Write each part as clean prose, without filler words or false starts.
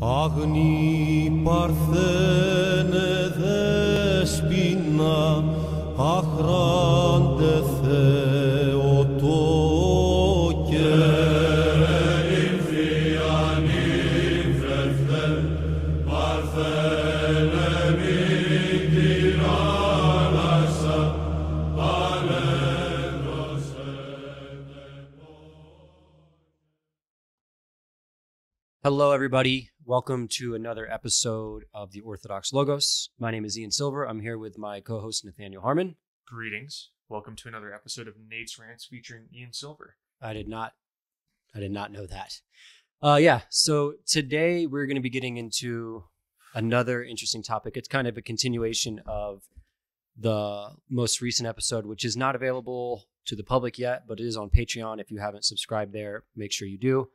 Agni parthene despina, achrande Theotoke. Hello, everybody. Welcome to another episode of the Orthodox Logos. My name is Ian Silver. I'm here with my co-host, Nathaniel Harmon. Greetings. Welcome to another episode of Nate's Rants featuring Ian Silver. I did not know that. So today we're going to be getting into another interesting topic. It's kind of a continuation of the most recent episode, which is not available to the public yet, but it is on Patreon. If you haven't subscribed there, make sure you do.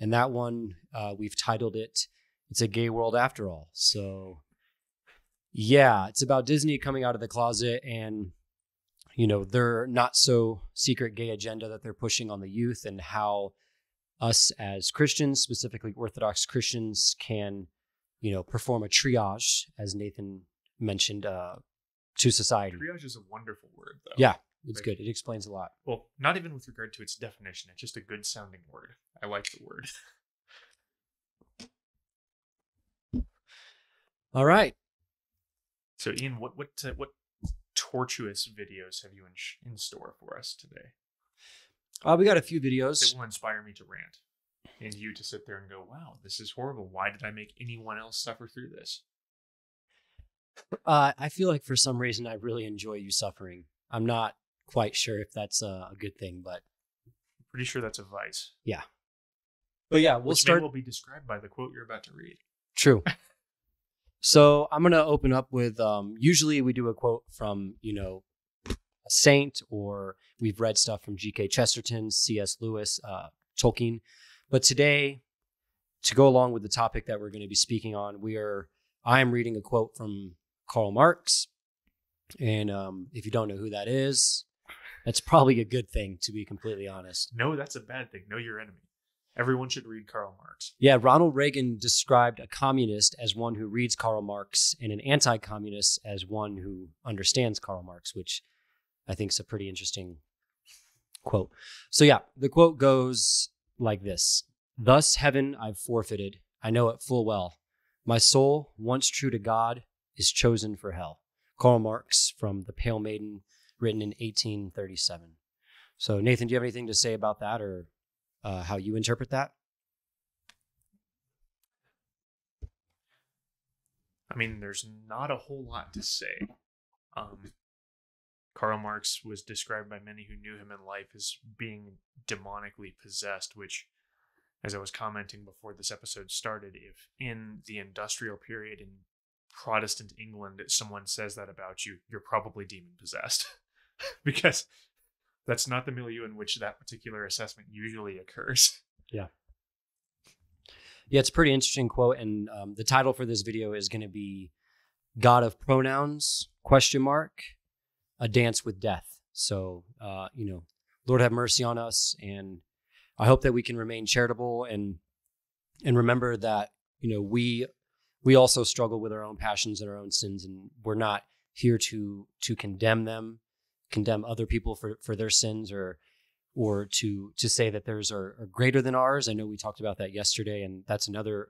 And that one, we've titled it, It's a Gay World After All. So, yeah, it's about Disney coming out of the closet and, their not so secret gay agenda that they're pushing on the youth, and how us as Christians, specifically Orthodox Christians, can, perform a triage, as Nathan mentioned, to society. Triage is a wonderful word, though. Yeah, it's good. It explains a lot. Well, not even with regard to its definition. It's just a good sounding word. I like the word. All right. So, Ian, what tortuous videos have you in store for us today? We got a few videos that will inspire me to rant, and you to sit there and go, "Wow, this is horrible. Why did I make anyone else suffer through this?" I feel like for some reason I really enjoy you suffering. I'm not quite sure if that's a good thing, but I'm pretty sure that's a vice. Yeah. But yeah, Which may well be described by the quote you're about to read. True. So I'm going to open up with, usually we do a quote from, a saint, or we've read stuff from G.K. Chesterton, C.S. Lewis, Tolkien. But today, to go along with the topic that we're going to be speaking on, I am reading a quote from Karl Marx. And if you don't know who that is, that's probably a good thing, to be completely honest. No, that's a bad thing. Know your enemy. Everyone should read Karl Marx. Yeah, Ronald Reagan described a communist as one who reads Karl Marx, and an anti-communist as one who understands Karl Marx, which I think is a pretty interesting quote. So yeah, the quote goes like this. "Thus heaven I've forfeited. I know it full well. My soul, once true to God, is chosen for hell." Karl Marx from The Pale Maiden, written in 1837. So Nathan, do you have anything to say about that, or how you interpret that? I mean, there's not a whole lot to say. Karl Marx was described by many who knew him in life as being demonically possessed, which, as I was commenting before this episode started, if in the industrial period in Protestant England someone says that about you, you're probably demon possessed. Because that's not the milieu in which that particular assessment usually occurs. Yeah, it's a pretty interesting quote, and the title for this video is going to be "God of Pronouns, ? A Dance with Death." So, Lord have mercy on us, and I hope that we can remain charitable and remember that, we also struggle with our own passions and our own sins, and we're not here to condemn other people for their sins, or to say that theirs are greater than ours. I know we talked about that yesterday, and that's another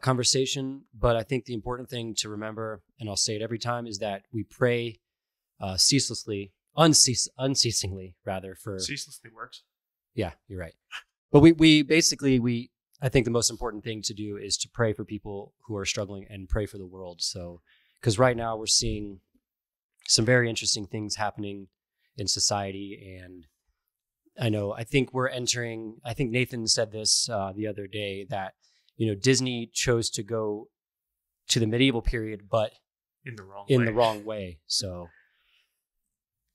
conversation. But I think the important thing to remember, and I'll say it every time, is that we pray unceasingly rather for... Ceaselessly works. Yeah, you're right. But we I think the most important thing to do is to pray for people who are struggling and pray for the world. So, because right now we're seeing some very interesting things happening in society. And I think Nathan said this the other day, that, Disney chose to go to the medieval period, but in the wrong way. So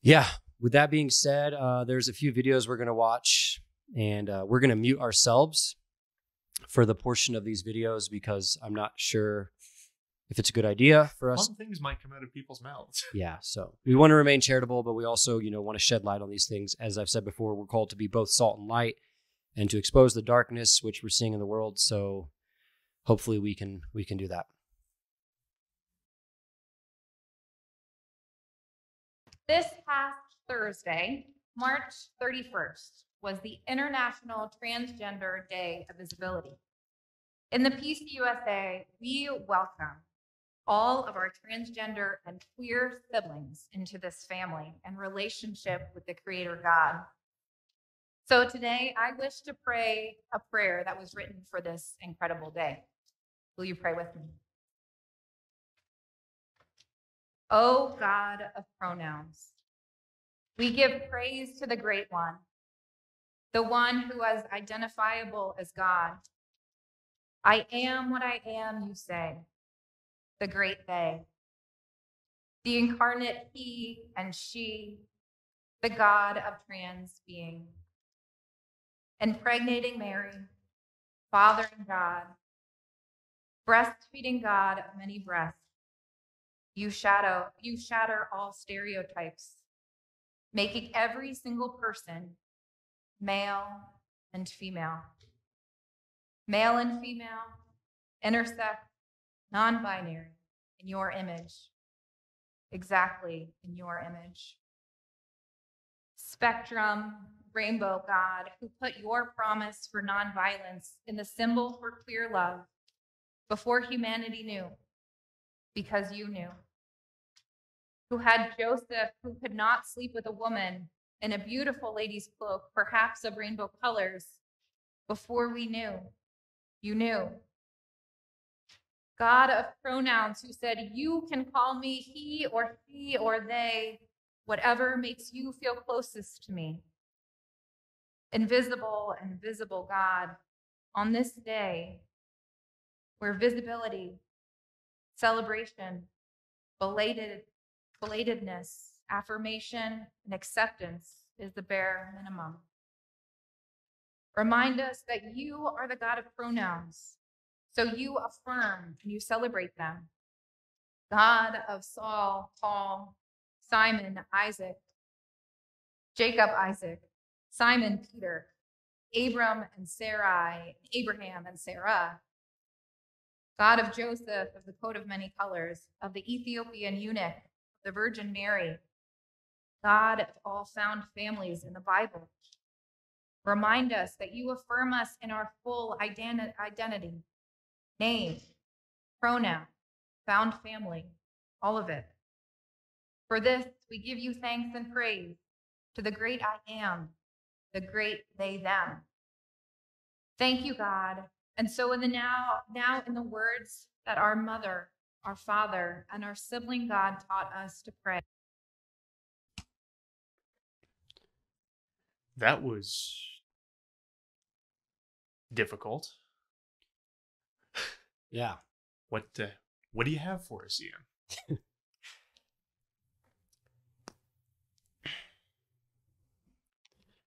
yeah, with that being said, there's a few videos we're going to watch, and we're going to mute ourselves for the portion of these videos, because I'm not sure if it's a good idea for us. Fun things might come out of people's mouths. Yeah, so we want to remain charitable, but we also, want to shed light on these things. As I've said before, we're called to be both salt and light, and to expose the darkness which we're seeing in the world. So hopefully we can do that. This past Thursday, March 31st, was the International Transgender Day of Visibility. In the PCUSA, we welcome all of our transgender and queer siblings into this family and relationship with the Creator God. So today, I wish to pray a prayer that was written for this incredible day. Will you pray with me? O God of pronouns, we give praise to the Great One, the one who is identifiable as God. I am what I am, you say, the great they, the incarnate he and she, the God of trans being, impregnating Mary, fathering God, breastfeeding God of many breasts. You shatter all stereotypes, making every single person male and female. Male and female, intersex, non-binary, in your image, exactly in your image. Spectrum, rainbow God, who put your promise for nonviolence in the symbol for queer love before humanity knew, because you knew. Who had Joseph, who could not sleep with a woman in a beautiful lady's cloak, perhaps of rainbow colors, before we knew. You knew. God of pronouns, who said, you can call me he or they, whatever makes you feel closest to me. Invisible and visible God, on this day, where visibility, celebration, belatedness, affirmation, and acceptance is the bare minimum. Remind us that you are the God of pronouns, so you affirm and you celebrate them. God of Saul, Paul, Simon, Isaac, Jacob, Isaac, Simon, Peter, Abram and Sarai, Abraham and Sarah. God of Joseph, of the coat of many colors, of the Ethiopian eunuch, of the Virgin Mary. God of all found families in the Bible. Remind us that you affirm us in our full identity, name, pronoun, found family, all of it. For this, we give you thanks and praise to the great I am, the great they, them. Thank you, God. And so in the now in the words that our mother, our father, and our sibling God taught us to pray. That was difficult. Yeah. What do you have for us, Ian?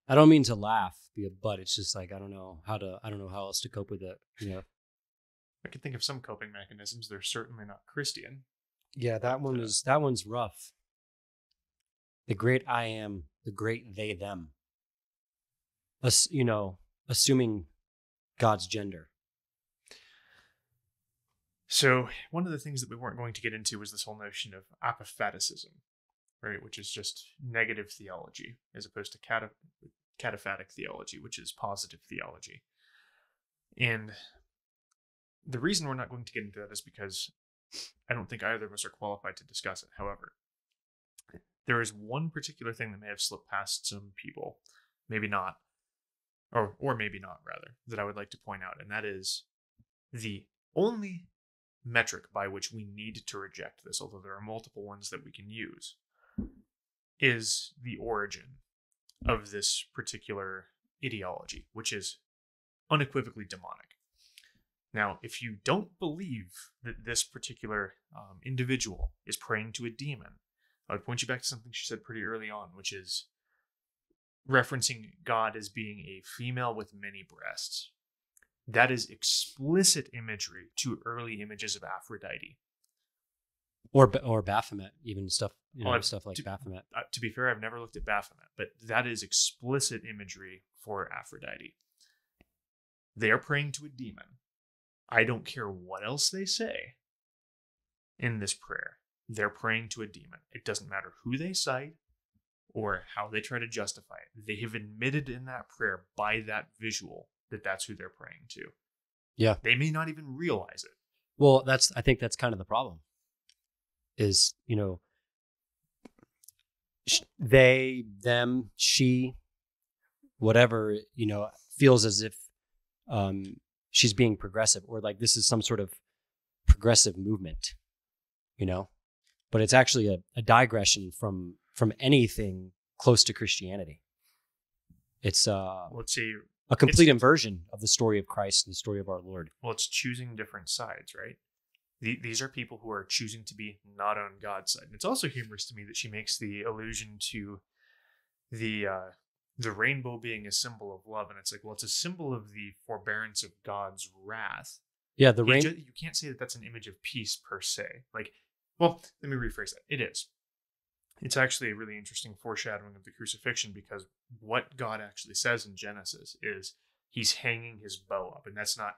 I don't mean to laugh, but it's just like I don't know how else to cope with it. I can think of some coping mechanisms. They're certainly not Christian. Yeah, that one's rough. The great I am, the great they, them. Assuming God's gender. So one of the things that we weren't going to get into was this whole notion of apophaticism, right? Which is just negative theology, as opposed to cataphatic theology, which is positive theology. And the reason we're not going to get into that is because I don't think either of us are qualified to discuss it. However, there is one particular thing that may have slipped past some people, maybe not, or maybe not rather, that I would like to point out, and that is the only metric by which we need to reject this, although there are multiple ones that we can use, is the origin of this particular ideology, which is unequivocally demonic. Now, if you don't believe that this particular individual is praying to a demon, I would point you back to something she said pretty early on, which is referencing God as being a female with many breasts. That is explicit imagery to early images of Aphrodite. Or Baphomet, even stuff, stuff like Baphomet. To be fair, I've never looked at Baphomet, but that is explicit imagery for Aphrodite. They are praying to a demon. I don't care what else they say in this prayer. They're praying to a demon. It doesn't matter who they cite or how they try to justify it. They have admitted in that prayer by that visual that that's who they're praying to. Yeah. They may not even realize it. Well, I think that's kind of the problem is, they, them, she, whatever, feels as if she's being progressive or like this is some sort of progressive movement, but it's actually a digression from anything close to Christianity. It's Let's see. a complete inversion of the story of Christ and the story of our Lord. Well, it's choosing different sides, right? These are people who are choosing to be not on God's side. And it's also humorous to me that she makes the allusion to the rainbow being a symbol of love. And it's like, well, it's a symbol of the forbearance of God's wrath. Yeah, you can't say that that's an image of peace per se. Like, well, let me rephrase that. It is. It's actually a really interesting foreshadowing of the crucifixion because what God actually says in Genesis is he's hanging his bow up. And that's not,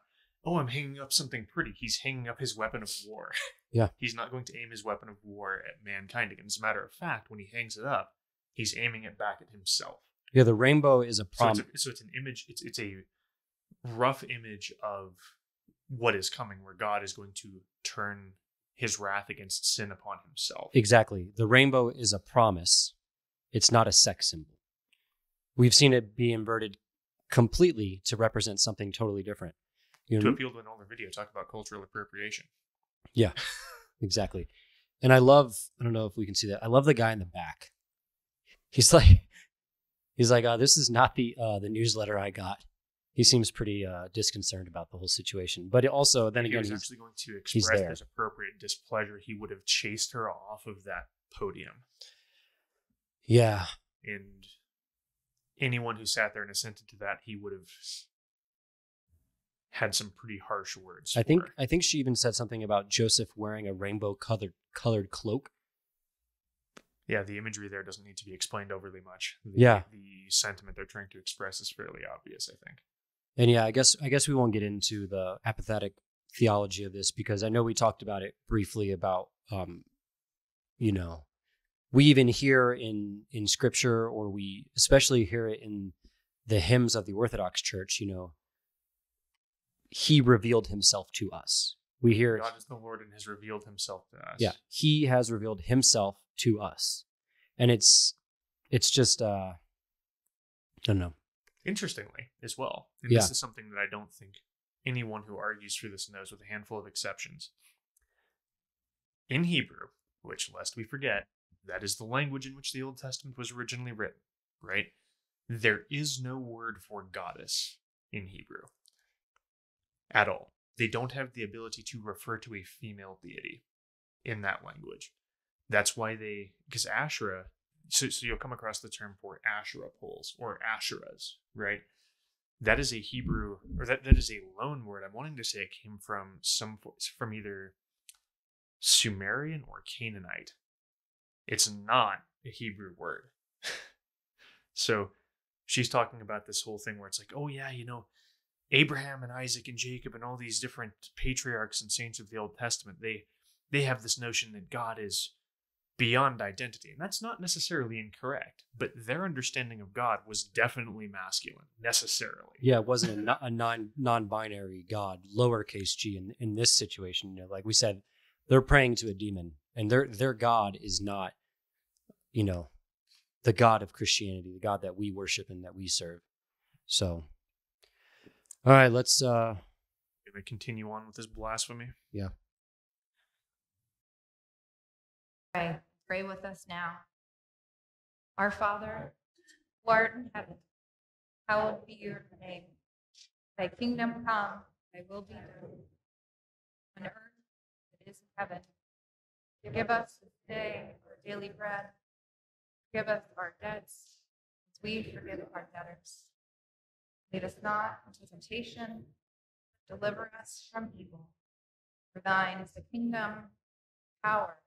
oh, I'm hanging up something pretty. He's hanging up his weapon of war. Yeah. He's not going to aim his weapon of war at mankind again. As a matter of fact, when he hangs it up, he's aiming it back at himself. Yeah, the rainbow is a promise. So it's an image. It's a rough image of what is coming, where God is going to turn his wrath against sin upon himself. Exactly. The rainbow is a promise. It's not a sex symbol. We've seen it be inverted completely to represent something totally different. To appeal to an older video, talk about cultural appropriation. Yeah, exactly. And I don't know if we can see that. I love the guy in the back. He's like, this is not the newsletter I got. He seems pretty disconcerted about the whole situation. But also, then again, he's actually going to express his appropriate displeasure. He would have chased her off of that podium. Yeah. And anyone who sat there and assented to that, he would have had some pretty harsh words. I think she even said something about Joseph wearing a rainbow colored cloak. Yeah, the imagery there doesn't need to be explained overly much. The sentiment they're trying to express is fairly obvious, I think. And yeah, I guess we won't get into the apathetic theology of this because I know we talked about it briefly about, we even hear in scripture, or we especially hear it in the hymns of the Orthodox Church, he revealed himself to us. We hear God is the Lord and has revealed himself to us. Yeah, he has revealed himself to us. And it's just, I don't know. Interestingly, as well, and Yeah. this is something that I don't think anyone who argues for this knows, with a handful of exceptions. In Hebrew, which, lest we forget, that is the language in which the Old Testament was originally written, right? There is no word for goddess in Hebrew at all. They don't have the ability to refer to a female deity in that language. That's why because Asherah, so you'll come across the term for Asherah poles or Asherahs, right? That is a Hebrew, or that is a loan word. I'm wanting to say it came from either Sumerian or Canaanite. It's not a Hebrew word. So she's talking about this whole thing where it's like, oh yeah, Abraham and Isaac and Jacob and all these different patriarchs and saints of the Old Testament, they have this notion that God is beyond identity. And that's not necessarily incorrect, but their understanding of God was definitely masculine, necessarily. Yeah, it wasn't a non-binary God, lowercase g in this situation. Like we said, they're praying to a demon, and their God is not, the God of Christianity, the God that we worship and that we serve. So, all right, let's Can we continue on with this blasphemy? Yeah. Pray with us now. Our Father, who art in heaven, hallowed be your name. Thy kingdom come, thy will be done, on earth as it is in heaven. Give us this day our daily bread. Give us our debts, as we forgive our debtors. Lead us not into temptation, but deliver us from evil. For thine is the kingdom, power.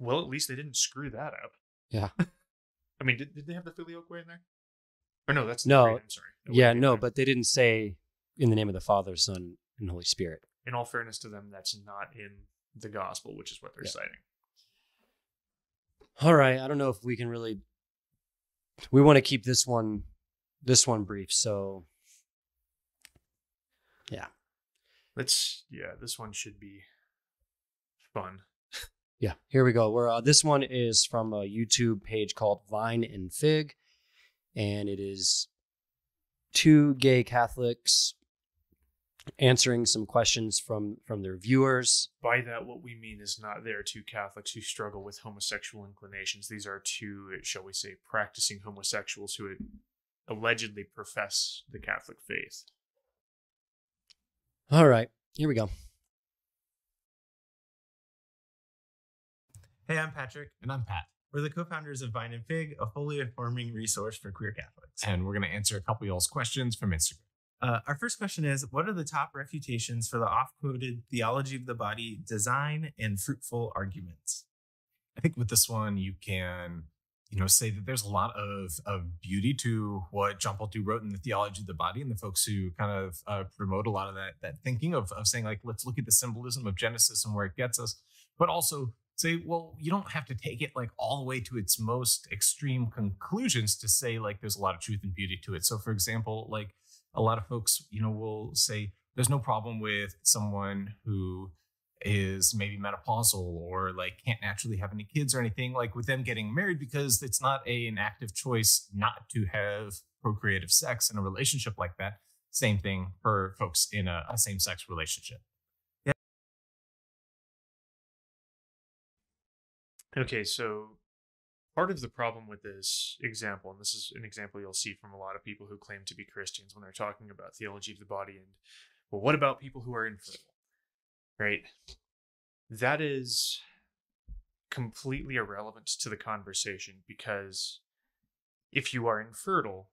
Well, at least they didn't screw that up. Yeah. I mean, did they have the filioque way in there? Or no, that's No. I'm sorry. That Yeah, wouldn't be no, there. but they didn't say in the name of the Father, Son, and Holy Spirit. In all fairness to them, that's not in the gospel, which is what they're citing. All right, I don't know if we can really. We want to keep this one brief, so yeah. This one should be fun. Yeah, here we go. This one is from a YouTube page called Vine and Fig, and it is two gay Catholics answering some questions from their viewers. By that, what we mean is not there are two Catholics who struggle with homosexual inclinations. These are two, shall we say, practicing homosexuals who allegedly profess the Catholic faith. All right, here we go. Hey, I'm Patrick. And I'm Pat. We're the co-founders of Vine and Fig, a fully informing resource for queer Catholics. And we're going to answer a couple of y'all's questions from Instagram. Our first question is, what are the top refutations for the oft-quoted theology of the body design and fruitful arguments? I think with this one, you can, say that there's a lot of beauty to what John Paul II wrote in the theology of the body, and the folks who kind of promote a lot of that thinking of saying, like, let's look at the symbolism of Genesis and where it gets us, but also say, well, you don't have to take it like all the way to its most extreme conclusions to say like there's a lot of truth and beauty to it. So for example, like a lot of folks, will say there's no problem with someone who is maybe menopausal or like can't naturally have any kids or anything, like with them getting married, because it's not an active choice not to have procreative sex in a relationship like that. Same thing for folks in a same-sex relationship. Okay, so part of the problem with this example, and this is an example you'll see from a lot of people who claim to be Christians when they're talking about theology of the body, and, well, what about people who are infertile, right? That is completely irrelevant to the conversation, because if you are infertile,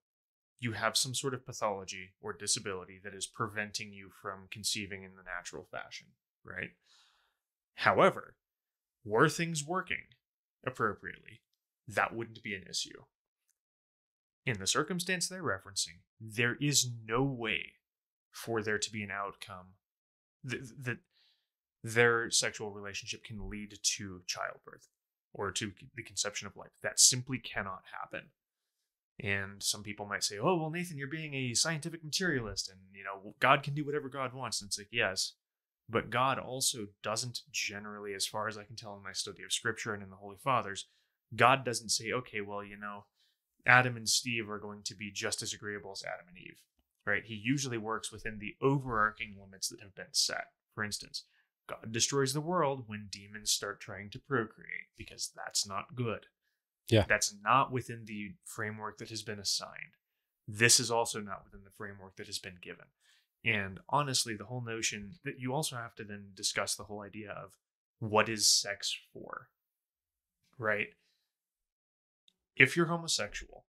you have some sort of pathology or disability that is preventing you from conceiving in the natural fashion, right? However, were things working appropriately, that wouldn't be an issue. In the circumstance they're referencing, there is no way for there to be an outcome that their sexual relationship can lead to childbirth or to the conception of life. That simply cannot happen. And some people might say, oh, well, Nathan, you're being a scientific materialist, and, God can do whatever God wants. And it's like, yes, but God also doesn't generally, as far as I can tell in my study of Scripture and in the Holy Fathers, God doesn't say, okay, well, Adam and Steve are going to be just as agreeable as Adam and Eve, right? He usually works within the overarching limits that have been set. For instance, God destroys the world when demons start trying to procreate, because that's not good. Yeah. That's not within the framework that has been assigned. This is also not within the framework that has been given. And honestly, the whole notion that you also have to then discuss the whole idea of what is sex for, right? If you're homosexual,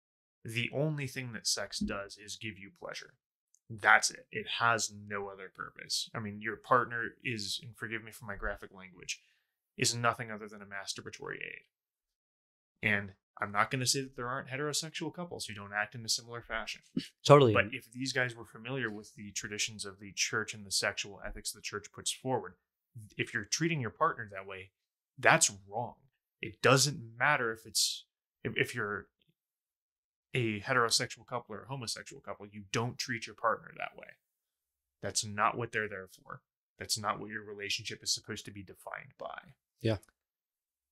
the only thing that sex does is give you pleasure. That's it. It has no other purpose. I mean, your partner is, and forgive me for my graphic language, is nothing other than a masturbatory aid. And I'm not going to say that there aren't heterosexual couples who don't act in a similar fashion. Totally. But if these guys were familiar with the traditions of the church and the sexual ethics the church puts forward, if you're treating your partner that way, that's wrong. It doesn't matter if you're a heterosexual couple or a homosexual couple, you don't treat your partner that way. That's not what they're there for. That's not what your relationship is supposed to be defined by. Yeah.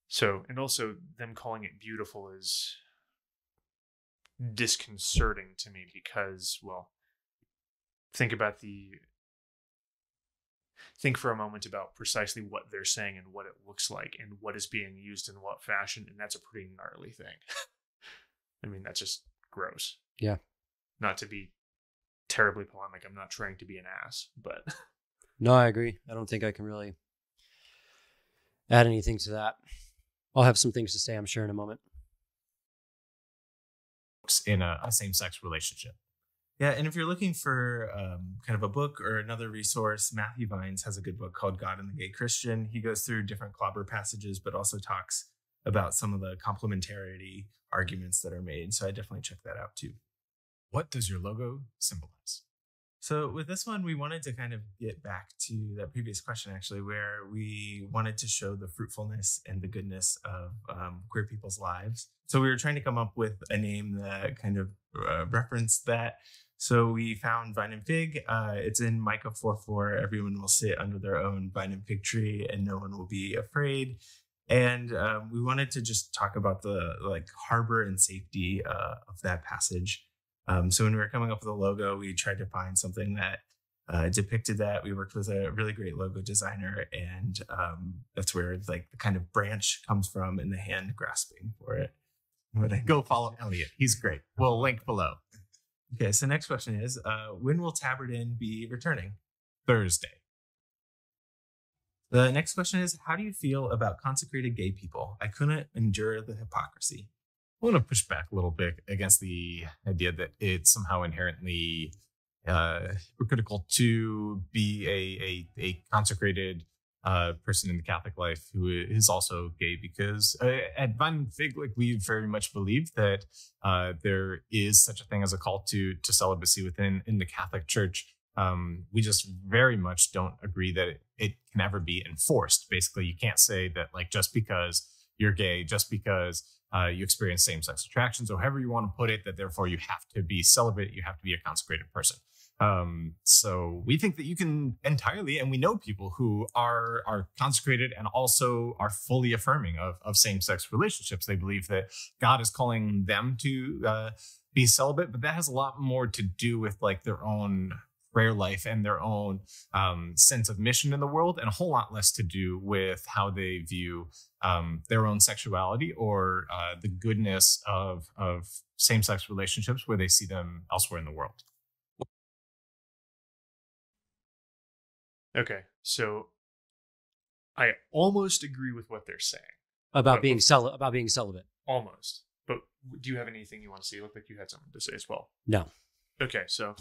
So, and also them calling it beautiful is disconcerting to me because, well, think for a moment about precisely what they're saying and what it looks like and what is being used in what fashion, and that's a pretty gnarly thing. I mean, that's just gross. Yeah. Not to be terribly polemic, I'm not trying to be an ass, but... No, I agree. I don't think I can really add anything to that. I'll have some things to say, I'm sure, in a moment. In a same-sex relationship. Yeah, and if you're looking for kind of a book or another resource, Matthew Vines has a good book called God and the Gay Christian. He goes through different clobber passages, but also talks about some of the complementarity arguments that are made. So I definitely check that out too. What does your logo symbolize? So with this one, we wanted to kind of get back to that previous question, actually, where we wanted to show the fruitfulness and the goodness of queer people's lives. So we were trying to come up with a name that kind of referenced that. So we found Vine and Fig. It's in Micah 4:4. Everyone will sit under their own vine and fig tree, and no one will be afraid. And we wanted to just talk about the harbor and safety of that passage. So when we were coming up with a logo, we tried to find something that depicted that. We worked with a really great logo designer, and that's where the kind of branch comes from and the hand grasping for it. Go follow Elliot. He's great. We'll link below. Okay, so next question is, when will Tabardin be returning? Thursday. The next question is, how do you feel about consecrated gay people? I couldn't endure the hypocrisy. I want to push back a little bit against the idea that it's somehow inherently hypocritical to be a consecrated person in the Catholic life who is also gay, because at Vine and Fig, we very much believe that there is such a thing as a call to celibacy within the Catholic Church. We just very much don't agree that it can ever be enforced. Basically, you can't say that just because you're gay, just because you experience same-sex attractions, or however you want to put it, that therefore you have to be celibate, you have to be a consecrated person. So we think that you can entirely, and we know people who are consecrated and also are fully affirming of same-sex relationships. They believe that God is calling them to be celibate, but that has a lot more to do with their own prayer life and their own sense of mission in the world, and a whole lot less to do with how they view their own sexuality or the goodness of same-sex relationships where they see them elsewhere in the world. Okay, so I almost agree with what they're saying About being celibate. almost. But do you have anything you want to say? You look like you had something to say as well. No. Okay, so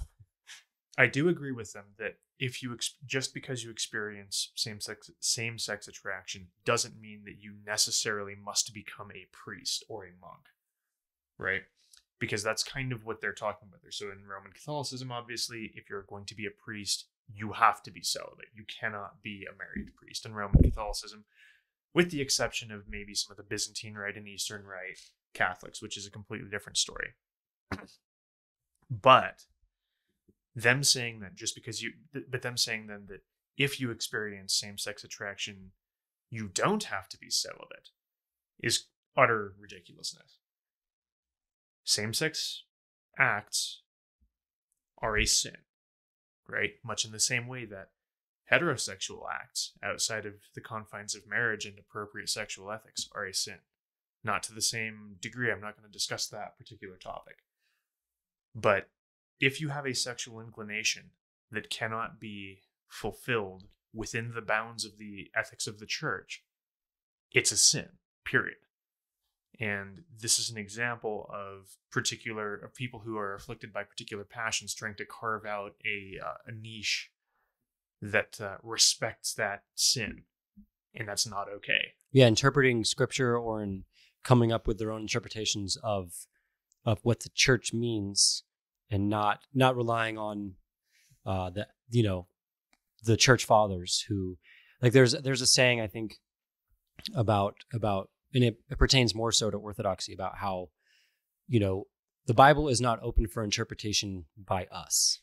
I do agree with them that if you just because you experience same-sex attraction doesn't mean that you necessarily must become a priest or a monk, right? Because that's kind of what they're talking about there. So in Roman Catholicism, obviously, if you're going to be a priest, you have to be celibate. You cannot be a married priest in Roman Catholicism, with the exception of maybe some of the Byzantine Rite and Eastern Rite Catholics, which is a completely different story. But them saying that them saying then that if you experience same-sex attraction, you don't have to be celibate, is utter ridiculousness. Same-sex acts are a sin, right? Much in the same way that heterosexual acts outside of the confines of marriage and appropriate sexual ethics are a sin. Not to the same degree. I'm not going to discuss that particular topic. But if you have a sexual inclination that cannot be fulfilled within the bounds of the ethics of the church, it's a sin, period. And this is an example of people who are afflicted by particular passions trying to carve out a niche that respects that sin, and that's not okay. Yeah, interpreting scripture or in coming up with their own interpretations of what the church means, and not relying on the church fathers who, there's a saying, I think, about and it pertains more so to orthodoxy, about how the Bible is not open for interpretation by us.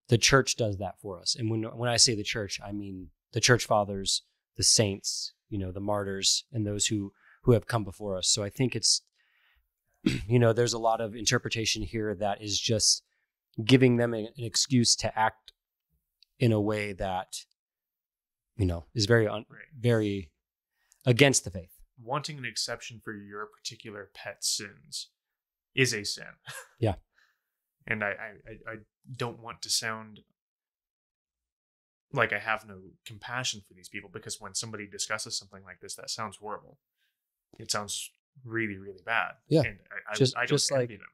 The church does that for us. And when I say the church, I mean the church fathers, the saints, the martyrs, and those who have come before us. So I think it's there's a lot of interpretation here that is just giving them an excuse to act in a way that is very against the faith. Wanting an exception for your particular pet sins is a sin. Yeah. And I don't want to sound like I have no compassion for these people, because when somebody discusses something like this, that sounds horrible. It sounds really, really bad. Yeah. And I don't just envy them.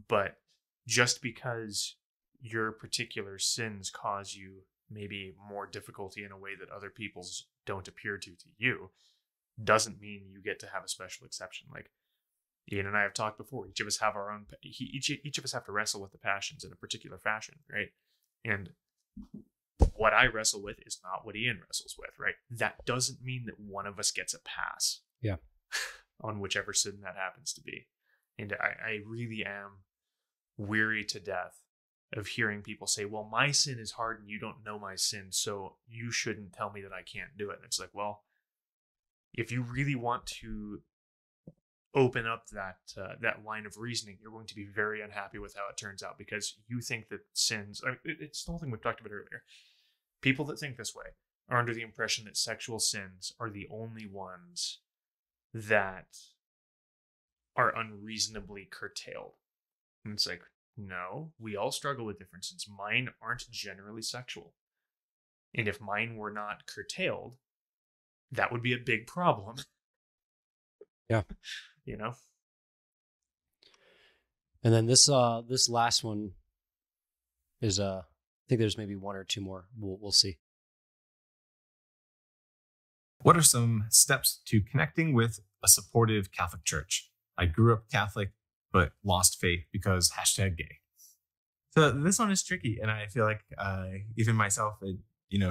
But just because your particular sins cause you maybe more difficulty in a way that other people's don't appear to you, doesn't mean you get to have a special exception. Like Ian and I have talked before, each of us have our own, each of us have to wrestle with the passions in a particular fashion, right? And what I wrestle with is not what Ian wrestles with, right? That doesn't mean that one of us gets a pass. Yeah. On whichever sin that happens to be. And I really am weary to death of hearing people say, well, my sin is hard and you don't know my sin, so you shouldn't tell me that I can't do it. And it's like, well, if you really want to open up that line of reasoning, you're going to be very unhappy with how it turns out, because you think that sins, it's the whole thing we've talked about earlier. People that think this way are under the impression that sexual sins are the only ones that are unreasonably curtailed. And it's like, no, we all struggle with different sins. Mine aren't generally sexual. And if mine were not curtailed, that would be a big problem. Yeah. You know? And then this last one is I think there's maybe one or two more. We'll see. What are some steps to connecting with a supportive Catholic church? I grew up Catholic, but lost faith because #gay. So this one is tricky, and I feel like even myself,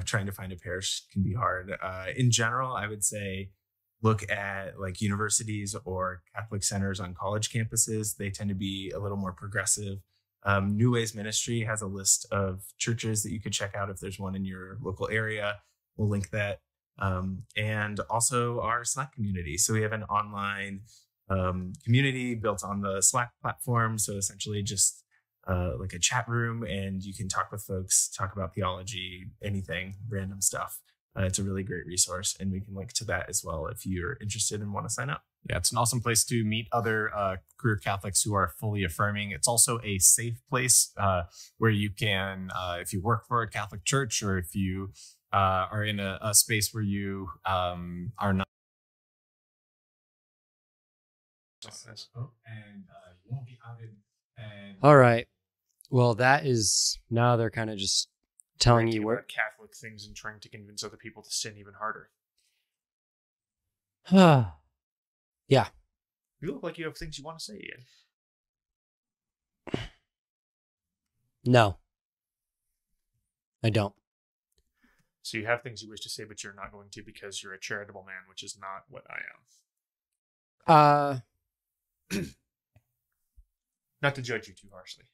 trying to find a parish can be hard. In general, I would say look at like universities or Catholic centers on college campuses. They tend to be a little more progressive. New Ways Ministry has a list of churches that you could check out if there's one in your local area. We'll link that. And also our Slack community. So we have an online community built on the Slack platform. So essentially just like a chat room, and you can talk with folks, talk about theology, anything, random stuff. It's a really great resource, and we can link to that as well if you're interested and want to sign up. Yeah, it's an awesome place to meet other queer Catholics who are fully affirming. It's also a safe place where you can, if you work for a Catholic church, or if you are in a space where you are not. And you won't be outed. All right. Well, that is, now they're kind of just telling you where Catholic things and trying to convince other people to sin even harder. Yeah. You look like you have things you want to say, Ian. No, I don't. So you have things you wish to say, but you're not going to because you're a charitable man, which is not what I am. Not to judge you too harshly.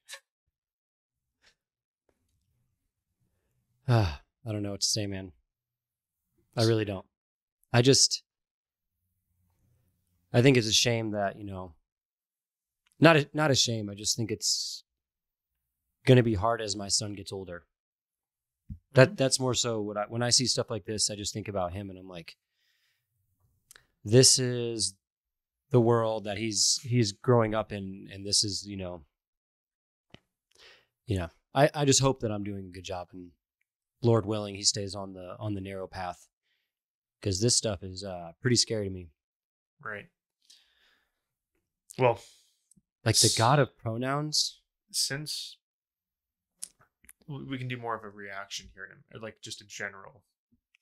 I don't know what to say, man. I really don't. I think it's a shame that, not a shame. I just think it's going to be hard as my son gets older. That's more so when I see stuff like this, I just think about him, and I'm like, this is the world that he's growing up in, and this is, I just hope that I'm doing a good job, and Lord willing, he stays on the narrow path, because this stuff is pretty scary to me. Right. Well, like the God of pronouns. Since we can do more of a reaction here, or like just a general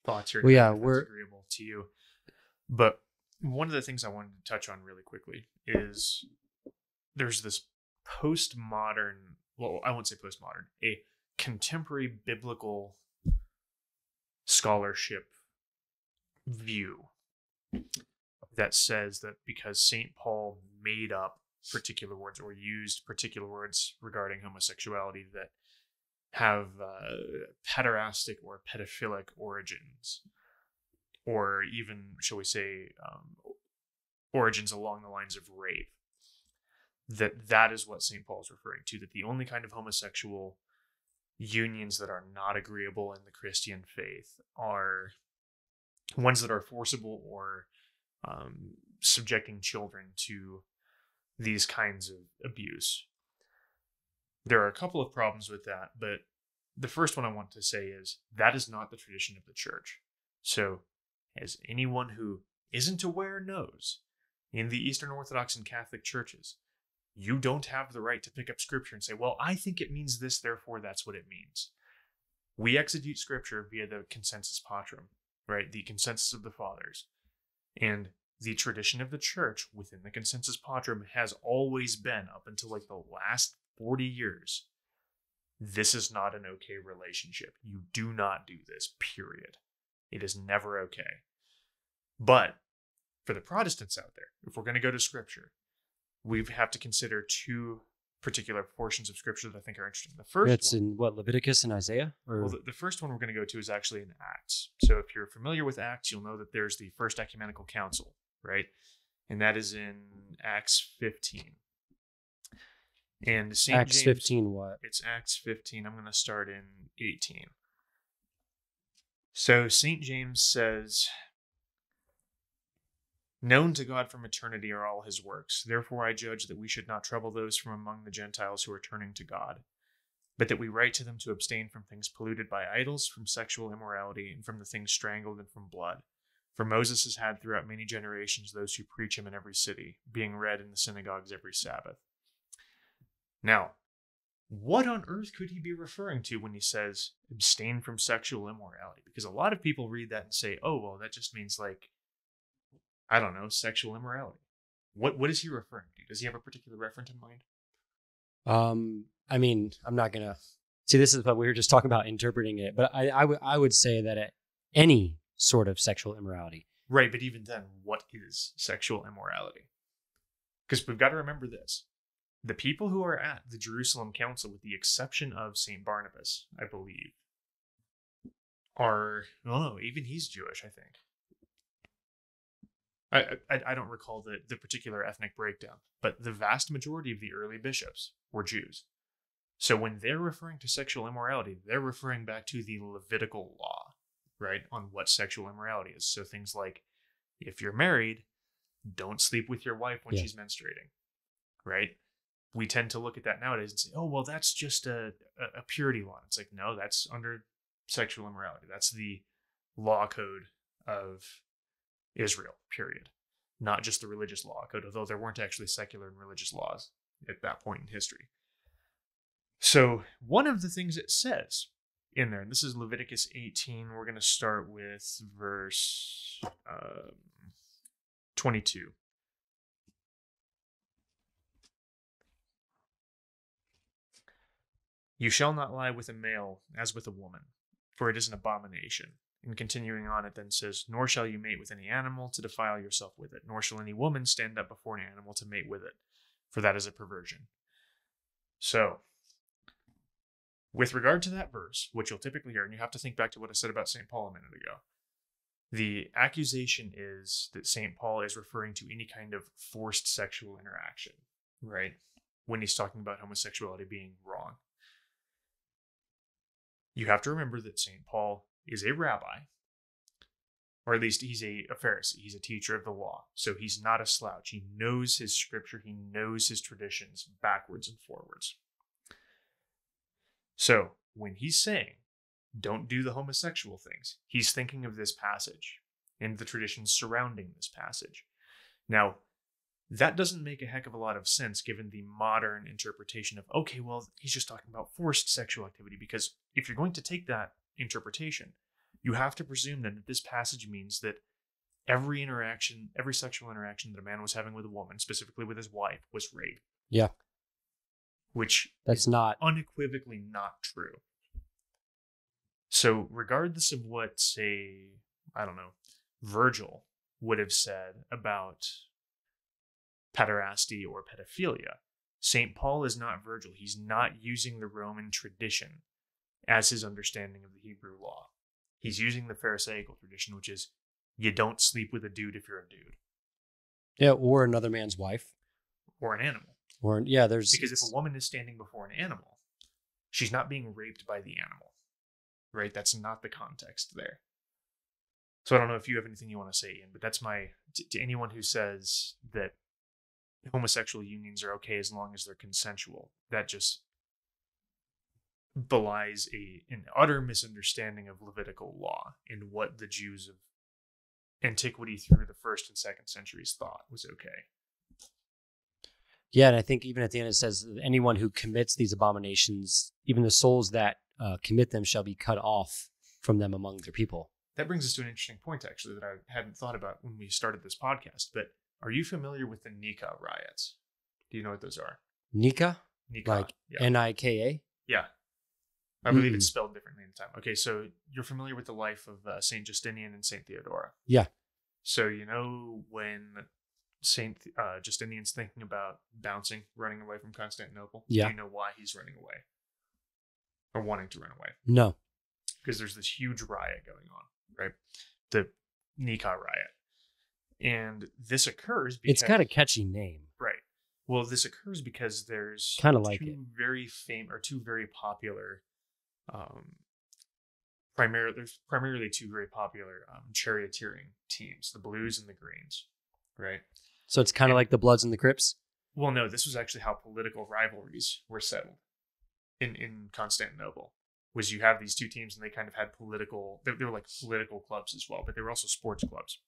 thoughts here. Well, yeah, we're agreeable to you. But one of the things I wanted to touch on really quickly is there's this postmodern, well, I won't say postmodern, a contemporary biblical scholarship view that says that because St. Paul made up particular words or used particular words regarding homosexuality that have pederastic or pedophilic origins, or even, shall we say, origins along the lines of rape, that is what St. Paul is referring to, that the only kind of homosexual unions that are not agreeable in the Christian faith are ones that are forcible or subjecting children to these kinds of abuse. There are a couple of problems with that, but the first one I want to say is that is not the tradition of the church. So, as anyone who isn't aware knows, in the Eastern Orthodox and Catholic churches, you don't have the right to pick up scripture and say, well, I think it means this, therefore that's what it means. We exegete scripture via the consensus patrum, right? The consensus of the fathers. And the tradition of the church within the consensus patrum has always been, up until like the last 40 years, this is not an okay relationship. You do not do this, period. It is never okay. But for the Protestants out there, if we're going to go to Scripture, we have to consider two particular portions of Scripture that I think are interesting. The first It's one, in what, Leviticus and Isaiah? Or well, the first one we're going to go to is actually in Acts. So if you're familiar with Acts, you'll know that there's the First Ecumenical Council, right? And that is in Acts 15. And St. Acts James, 15 what? It's Acts 15. I'm going to start in 18. So St. James says, "Known to God from eternity are all his works. Therefore I judge that we should not trouble those from among the Gentiles who are turning to God, but that we write to them to abstain from things polluted by idols, from sexual immorality, and from the things strangled, and from blood. For Moses has had throughout many generations those who preach him in every city, being read in the synagogues every Sabbath." Now, what on earth could he be referring to when he says abstain from sexual immorality? Because a lot of people read that and say, oh, well, that just means like, I don't know, sexual immorality. What is he referring to? Does he have a particular reference in mind? I mean, I'm not going to see, this is what we were just talking about interpreting it, but I would say that any sort of sexual immorality. Right, but even then, what is sexual immorality? Because we've got to remember this. The people who are at the Jerusalem Council, with the exception of St. Barnabas, I believe, are, oh, even he's Jewish, I think. I don't recall the particular ethnic breakdown, but the vast majority of the early bishops were Jews. So when they're referring to sexual immorality, they're referring back to the Levitical law, right, on what sexual immorality is. So things like, if you're married, don't sleep with your wife when she's menstruating, right? We tend to look at that nowadays and say, oh, well, that's just a purity law. It's like, no, that's under sexual immorality. That's the law code of Israel, period. Not just the religious law code, although there weren't actually secular and religious laws at that point in history. So one of the things it says in there, and this is Leviticus 18, we're going to start with verse 22. "You shall not lie with a male as with a woman, for it is an abomination." And continuing on, it then says, "Nor shall you mate with any animal to defile yourself with it, nor shall any woman stand up before an animal to mate with it, for that is a perversion." So, with regard to that verse, which you'll typically hear, and you have to think back to what I said about St. Paul a minute ago, the accusation is that St. Paul is referring to any kind of forced sexual interaction, right? When he's talking about homosexuality being wrong. You have to remember that St. Paul is a rabbi, or at least he's a Pharisee. He's a teacher of the law. So he's not a slouch. He knows his scripture. He knows his traditions backwards and forwards. So when he's saying, don't do the homosexual things, he's thinking of this passage and the traditions surrounding this passage. Now, that doesn't make a heck of a lot of sense given the modern interpretation of, okay, well, he's just talking about forced sexual activity, because if you're going to take that interpretation, you have to presume then that this passage means that every sexual interaction that a man was having with a woman, specifically with his wife, was rape. Yeah. Which that's not unequivocally not true. So regardless of what, say, I don't know, Virgil would have said about pederasty or pedophilia, St. Paul is not Virgil. He's not using the Roman tradition as his understanding of the Hebrew law. He's using the Pharisaical tradition, which is you don't sleep with a dude if you're a dude. Yeah, or another man's wife. Or an animal. Or, yeah, there's... Because if a woman is standing before an animal, she's not being raped by the animal, right? That's not the context there. So I don't know if you have anything you want to say, Ian, but that's my... To anyone who says that homosexual unions are okay as long as they're consensual, that just belies an utter misunderstanding of Levitical law and what the Jews of antiquity through the 1st and 2nd centuries thought was okay. Yeah, and I think even at the end it says anyone who commits these abominations, even the souls that commit them shall be cut off from them among their people. that brings us to an interesting point, actually, that I hadn't thought about when we started this podcast. But are you familiar with the Nika Riots? Do you know what those are? Nika? Nika. Like Yeah. Nika? Yeah. I believe it's spelled differently in the time. Okay, so you're familiar with the life of Saint Justinian and Saint Theodora. Yeah. So you know when Saint Justinian's thinking about running away from Constantinople? Yeah. Do you know why he's running away? Or wanting to run away? No. Because there's this huge riot going on, right? The Nikah Riot. And this occurs because... It's got a catchy name. Right. Well, this occurs because there's kind of like it. two very popular... there's primarily two very popular charioteering teams, the Blues and the Greens, right? So it's kind of like the Bloods and the Crips? Well, no, this was actually how political rivalries were settled in Constantinople. Was you have these two teams and they kind of had they were like political clubs as well, but they were also sports clubs.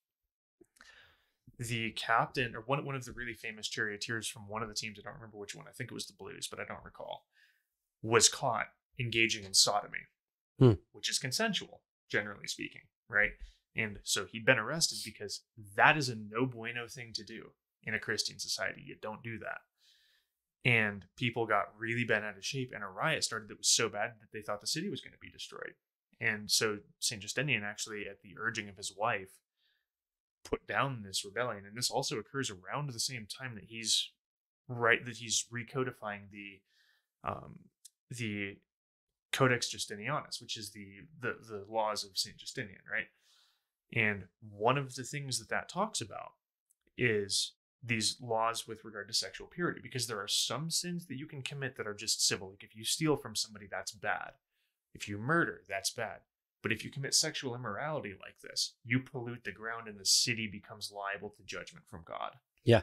The captain, or one of the really famous charioteers from one of the teams, I don't remember which one, I think it was the Blues, but I don't recall, was caught engaging in sodomy, which is consensual, generally speaking, right? And so he'd been arrested because that is a no bueno thing to do in a Christian society. You don't do that. And people got really bent out of shape, and a riot started that was so bad that they thought the city was going to be destroyed. And so St. Justinian actually, at the urging of his wife, put down this rebellion. And this also occurs around the same time that he's recodifying the Codex Justinianus, which is the laws of St. Justinian, right? And one of the things that talks about is these laws with regard to sexual purity, because there are some sins that you can commit that are just civil. Like if you steal from somebody, that's bad. If you murder, that's bad. But if you commit sexual immorality like this, you pollute the ground and the city becomes liable to judgment from God. Yeah.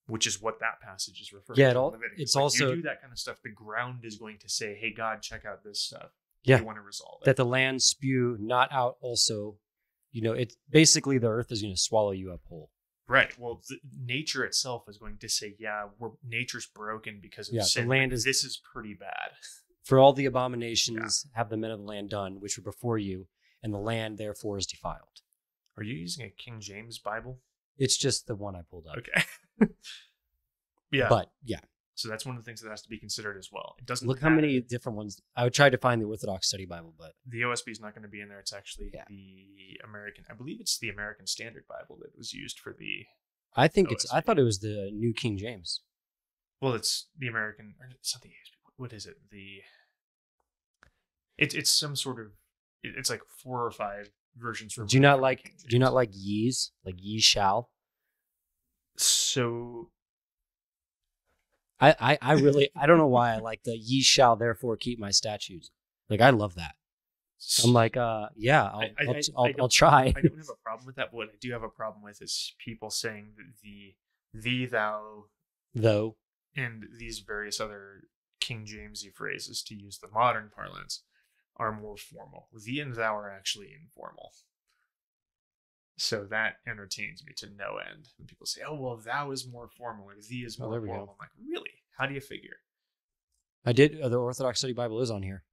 Which is what that passage is referring to. Yeah, it's like also... You do that kind of stuff, the ground is going to say, hey, God, check out this stuff. Yeah. You want to resolve it. That the land spew not out also, it's basically the earth is going to swallow you up whole. Right. Well, nature itself is going to say, yeah, nature's broken because of sin. The land this is pretty bad. For all the abominations have the men of the land done, which were before you, and the land therefore is defiled. Are you using a King James Bible? It's just the one I pulled up. Okay. Yeah. But yeah. So that's one of the things that has to be considered as well. It doesn't look how many different ones. I would try to find the Orthodox Study Bible, but the OSB is not going to be in there. It's actually the American. I believe it's the American Standard Bible that was used for the. I think OSB. I thought it was the New King James. Well, it's the American. It's not the ASB. What is it? It's some sort of. It's like 4 or 5 versions. Do you not like ye's, like ye shall? So. I really don't know why I like the ye shall therefore keep my statutes. Like I love that. I'm like, I'll try. I don't have a problem with that. But what I do have a problem with is people saying that thee, thou, though, and these various other King Jamesy phrases, to use the modern parlance, are more formal. Thee and thou are actually informal. So that entertains me to no end. When people say, oh, well, thou is more formal or thee is more formal. I'm like, really? How do you figure? I did. The Orthodox Study Bible is on here.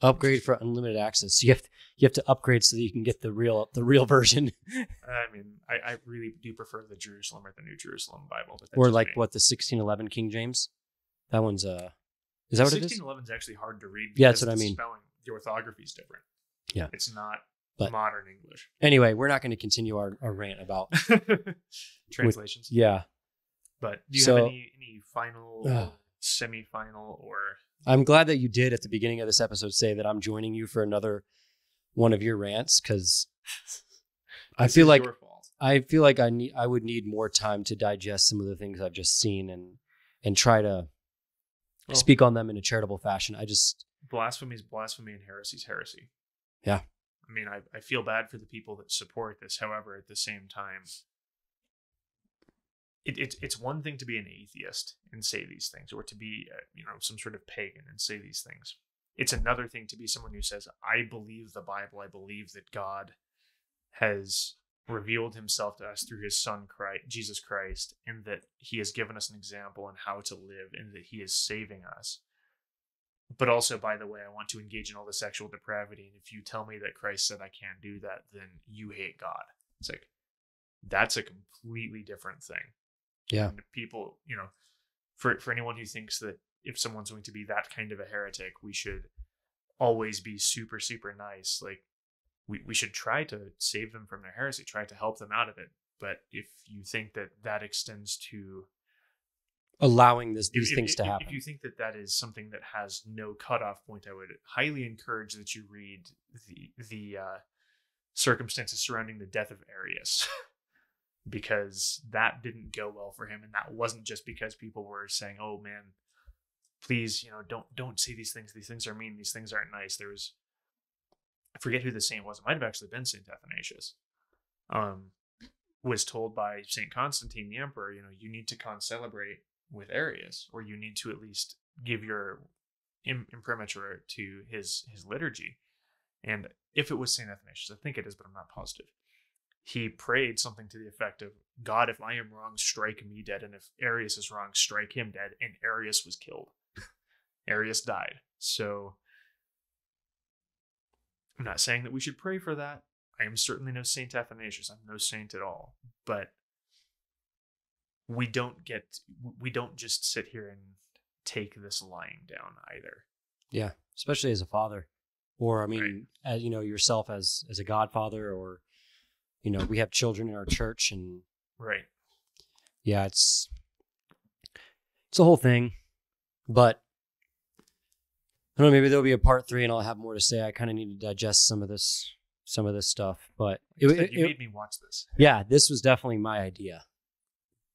Upgrade for unlimited access. You have to upgrade so that you can get the real version. I mean, I really do prefer the Jerusalem or the New Jerusalem Bible. But or like the 1611 King James. That one's is that what it is? 1611 is actually hard to read. Yeah, that's what I mean. The orthography is different. Yeah, it's not modern English. Anyway, we're not going to continue our rant about translations. But do you have any final, semi-final, or? I'm glad that you did at the beginning of this episode say that I'm joining you for another one of your rants, because I feel like I would need more time to digest some of the things I've just seen and try to speak on them in a charitable fashion. Blasphemy is blasphemy and heresy is heresy. Yeah. I mean, I feel bad for the people that support this. However, at the same time, it's one thing to be an atheist and say these things, or to be some sort of pagan and say these things. It's another thing to be someone who says, I believe the Bible. I believe that God has revealed himself to us through his son, Jesus Christ, and that he has given us an example on how to live, and that he is saving us. but also, by the way, I want to engage in all the sexual depravity. And if you tell me that Christ said I can't do that, then you hate God. It's like, that's a completely different thing. Yeah. And people, for anyone who thinks that if someone's going to be that kind of a heretic, we should always be super, super nice. Like, we should try to save them from their heresy, try to help them out of it. But if you think that that extends to allowing these things to happen, if you think that that is something that has no cutoff point, I would highly encourage that you read the circumstances surrounding the death of Aries, because that didn't go well for him, and that wasn't just because people were saying, "Oh man, please, don't say these things. These things are mean. These things aren't nice." There was, I forget who the saint was. It might have actually been Saint Athanasius. Was told by Saint Constantine, the emperor, you need to concelebrate with Aries, or you need to at least give your imprimatur to his liturgy. And if it was Saint Athanasius, I think it is, but I'm not positive, he prayed something to the effect of, "God, if I am wrong, strike me dead, and if Aries is wrong, strike him dead." And Aries was killed. Aries died. So I'm not saying that we should pray for that. I am certainly no Saint Athanasius. I'm no saint at all. But we don't just sit here and take this lying down either. Yeah, especially as a father, or as yourself as a godfather, or we have children in our church, and right. Yeah, it's a whole thing, but I don't know, maybe there'll be a part 3 and I'll have more to say. I kind of need to digest some of this stuff, but you made me watch this. Yeah, this was definitely my idea.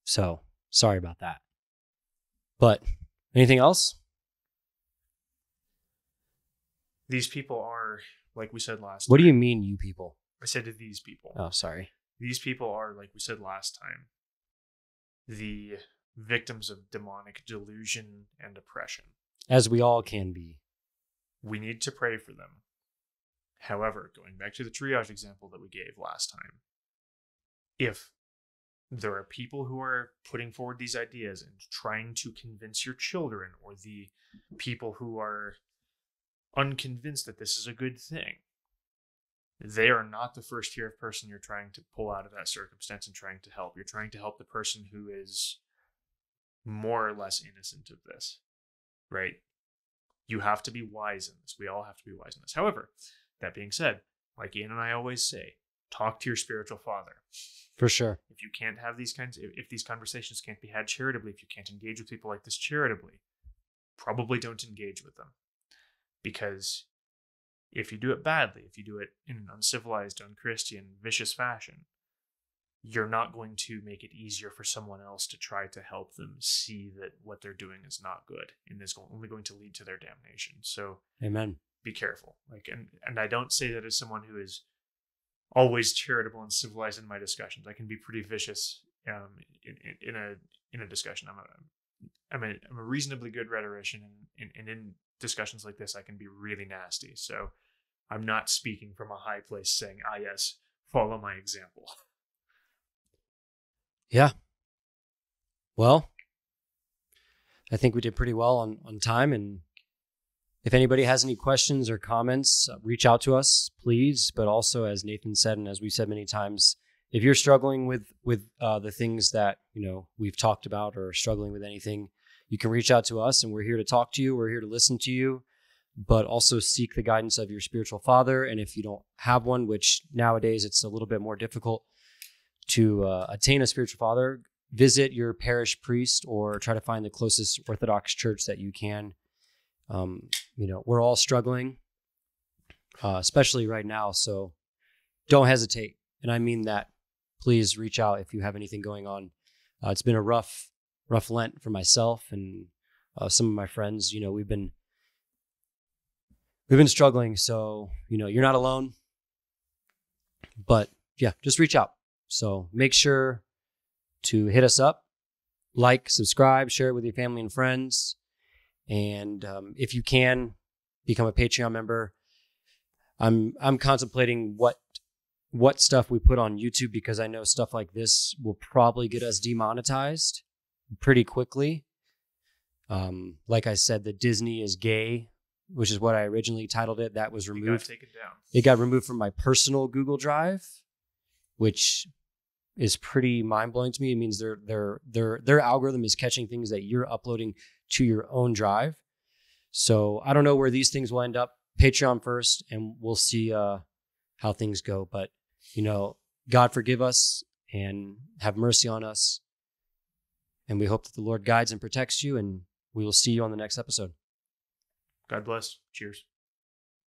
So sorry about that. But anything else? These people are, like we said last time. What do you mean, you people? I said to these people. Oh, sorry. These people are, like we said last time, the victims of demonic delusion and oppression. As we all can be. We need to pray for them. However, going back to the triage example that we gave last time, if there are people who are putting forward these ideas and trying to convince your children, or the people who are unconvinced that this is a good thing, they are not the first tier of person you're trying to pull out of that circumstance and trying to help. You're trying to help the person who is more or less innocent of this, right? You have to be wise in this. We all have to be wise in this. However, that being said, like Ian and I always say, talk to your spiritual father. For sure. If you can't have if these conversations can't be had charitably, if you can't engage with people like this charitably, probably don't engage with them. Because if you do it badly, if you do it in an uncivilized, unchristian, vicious fashion, you're not going to make it easier for someone else to try to help them see that what they're doing is not good and is only going to lead to their damnation. So, amen. Be careful. And I don't say that as someone who is always charitable and civilized in my discussions. I can be pretty vicious in a discussion. I'm a reasonably good rhetorician, and in discussions like this, I can be really nasty. So I'm not speaking from a high place saying, "Ah, yes, follow my example." Yeah. Well, I think we did pretty well on time. And if anybody has any questions or comments, reach out to us, please. But also, as Nathan said, and as we said many times, if you're struggling with the things that we've talked about, or struggling with anything, you can reach out to us, and we're here to talk to you. We're here to listen to you, but also seek the guidance of your spiritual father. And if you don't have one, which nowadays it's a little bit more difficult to attain a spiritual father, visit your parish priest or try to find the closest Orthodox church that you can. We're all struggling, especially right now. So don't hesitate. And I mean that. Please reach out if you have anything going on. It's been a rough Lent for myself and some of my friends. We've been struggling. So, you're not alone. But yeah, just reach out. So make sure to hit us up, like, subscribe, share it with your family and friends. And if you can, become a Patreon member. I'm contemplating what stuff we put on YouTube, because I know stuff like this will probably get us demonetized pretty quickly. Like I said, the Disney is gay which is what I originally titled it. That was You got removed. taken down. It got removed from my personal Google Drive, which is pretty mind-blowing to me. It means their algorithm is catching things that you're uploading to your own drive. So I don't know where these things will end up. Patreon first, and we'll see how things go. But, God forgive us and have mercy on us. And we hope that the Lord guides and protects you, and we will see you on the next episode. God bless. Cheers.